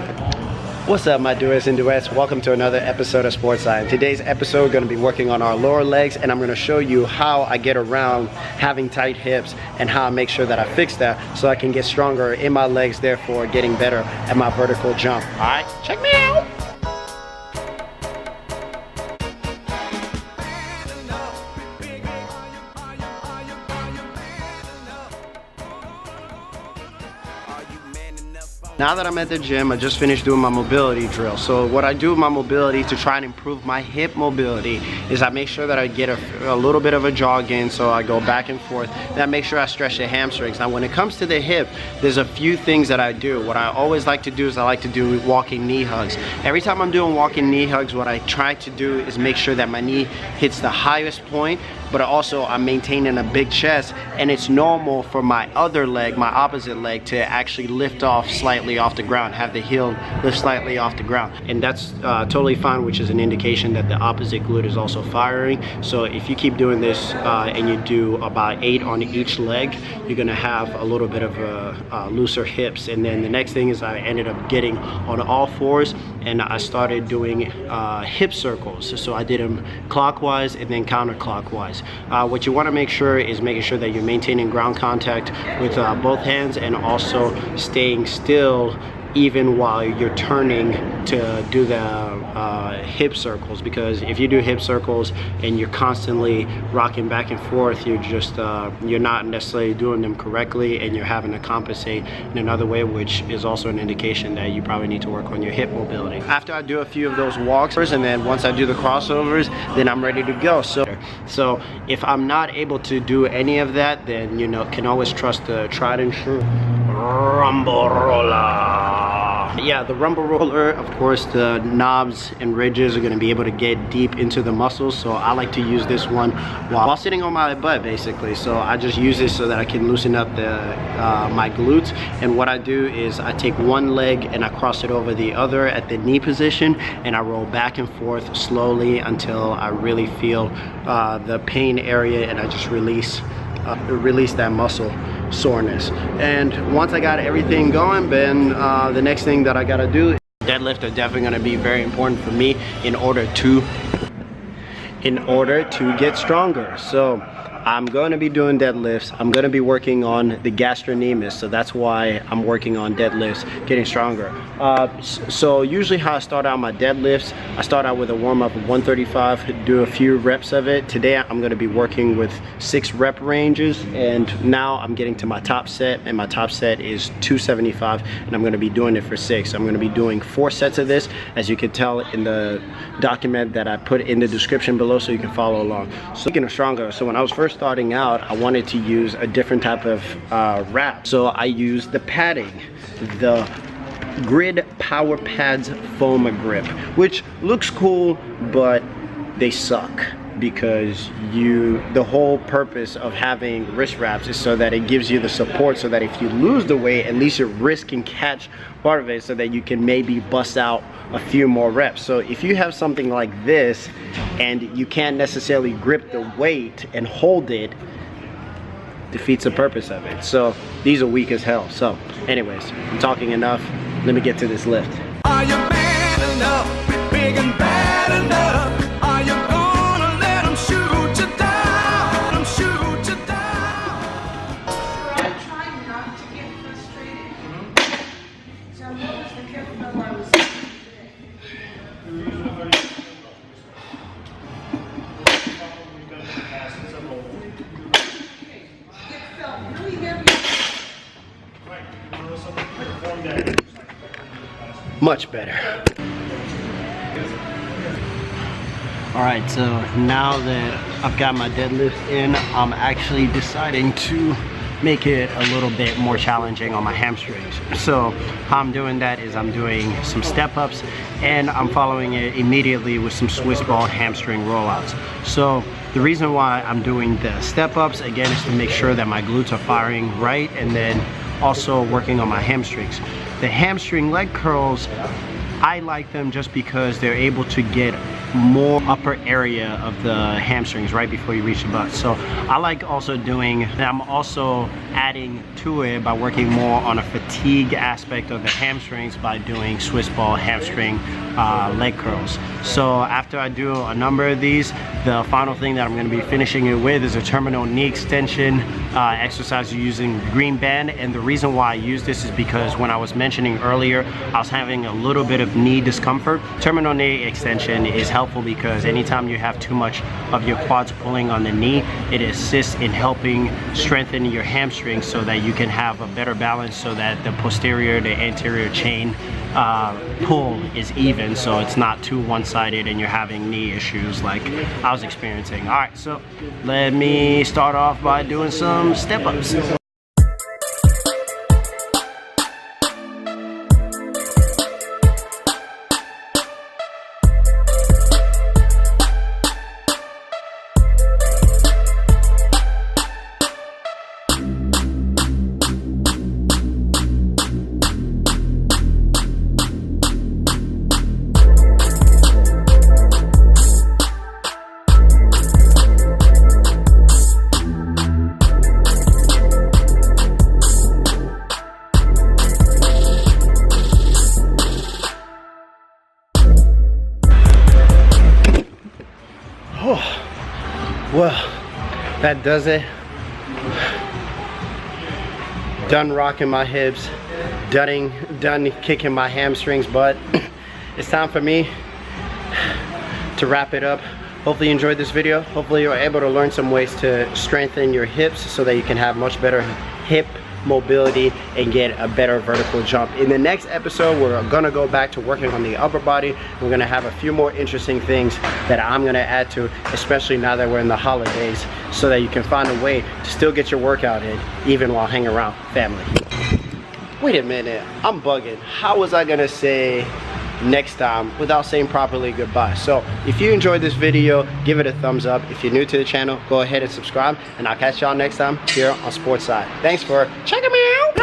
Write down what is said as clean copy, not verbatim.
What's up, my doers and duets? Welcome to another episode of Sports Science. Today's episode, we're going to be working on our lower legs, and I'm going to show you how I get around having tight hips and how I make sure that I fix that so I can get stronger in my legs, therefore getting better at my vertical jump. All right, check me out. Now that I'm at the gym, I just finished doing my mobility drill. So what I do with my mobility to try and improve my hip mobility is I make sure that I get a little bit of a jog in, so I go back and forth. Then I make sure I stretch the hamstrings. Now when it comes to the hip, there's a few things that I do. What I always like to do is I like to do walking knee hugs. Every time I'm doing walking knee hugs, what I try to do is make sure that my knee hits the highest point, but also I'm maintaining a big chest, and it's normal for my other leg, my opposite leg, to actually lift off slightly off the ground, have the heel lift slightly off the ground, and that's totally fine, which is an indication that the opposite glute is also firing. So if you keep doing this and you do about 8 on each leg, you're gonna have a little bit of looser hips. And then the next thing is I ended up getting on all fours and I started doing hip circles. So I did them clockwise and then counterclockwise. What you want to make sure is making sure that you're maintaining ground contact with both hands, and also staying still even while you're turning to do the hip circles, because if you do hip circles and you're constantly rocking back and forth, you're just you're not necessarily doing them correctly, and you're having to compensate in another way, which is also an indication that you probably need to work on your hip mobility. After I do a few of those walks, and then once I do the crossovers, then I'm ready to go. So if I'm not able to do any of that, then you know, can always trust the tried and true rumble roller. Yeah, the rumble roller, of course, the knobs and ridges are going to be able to get deep into the muscles, so I like to use this one while sitting on my butt, basically. So I just use this so that I can loosen up the my glutes. And what I do is I take one leg and I cross it over the other at the knee position, and I roll back and forth slowly until I really feel the pain area, and I just release that muscle soreness. And once I got everything going, then the next thing that I gotta do, deadlift are definitely gonna be very important for me in order to get stronger. So I'm going to be doing deadlifts. I'm going to be working on the gastrocnemius, so that's why I'm working on deadlifts, getting stronger. So usually how I start out my deadlifts, I start out with a warm-up of 135, do a few reps of it. Today I'm going to be working with 6 rep ranges, and now I'm getting to my top set, and my top set is 275, and I'm going to be doing it for 6. I'm going to be doing 4 sets of this, as you can tell in the document that I put in the description below, so you can follow along. So getting stronger. So when I was first starting out, I wanted to use a different type of wrap. So I used the padding, the Grid Power Pads Foam Grip, which looks cool, but they suck, because the whole purpose of having wrist wraps is so that it gives you the support, so that if you lose the weight, at least your wrist can catch part of it, so that you can maybe bust out a few more reps. So if you have something like this and you can't necessarily grip the weight and hold it, defeats the purpose of it. So these are weak as hell. So anyways, I'm talking enough. Let me get to this lift. Are you man enough, big and bad enough? Are you gonna let them shoot you down, shoot you down? I'm trying not to get frustrated. So what was the kettlebell I was using today? It felt really heavy. Much better. Alright, so now that I've got my deadlift in, I'm actually deciding to make it a little bit more challenging on my hamstrings. So how I'm doing that is I'm doing some step-ups, and I'm following it immediately with some Swiss ball hamstring rollouts. So the reason why I'm doing the step-ups, again, is to make sure that my glutes are firing right, and then also working on my hamstrings. The hamstring leg curls, I like them just because they're able to get more upper area of the hamstrings right before you reach the butt. So I like also doing, and I'm also adding to it by working more on a fatigue aspect of the hamstrings by doing Swiss ball hamstring leg curls. So after I do a number of these, the final thing that I'm going to be finishing it with is a terminal knee extension exercise using the green band. And the reason why I use this is because when I was mentioning earlier, I was having a little bit of knee discomfort. Terminal knee extension is helpful because anytime you have too much of your quads pulling on the knee, it assists in helping strengthen your hamstrings so that you can have a better balance, so that the posterior to anterior chain pull is even, so it's not too one-sided and you're having knee issues like I was experiencing. All right, so let me start off by doing some step-ups. Well, that does it. Done rocking my hips, done kicking my hamstrings, but it's time for me to wrap it up. Hopefully you enjoyed this video. Hopefully you're able to learn some ways to strengthen your hips so that you can have much better hip mobility and get a better vertical jump. In the next episode, we're gonna go back to working on the upper body. We're gonna have a few more interesting things that I'm gonna add to, especially now that we're in the holidays, so that you can find a way to still get your workout in even while hanging around family. Wait a minute, I'm bugging. How was I gonna say next time without saying properly goodbye? So if you enjoyed this video, give it a thumbs up. If you're new to the channel, go ahead and subscribe, and I'll catch y'all next time here on Sports Side. Thanks for checking me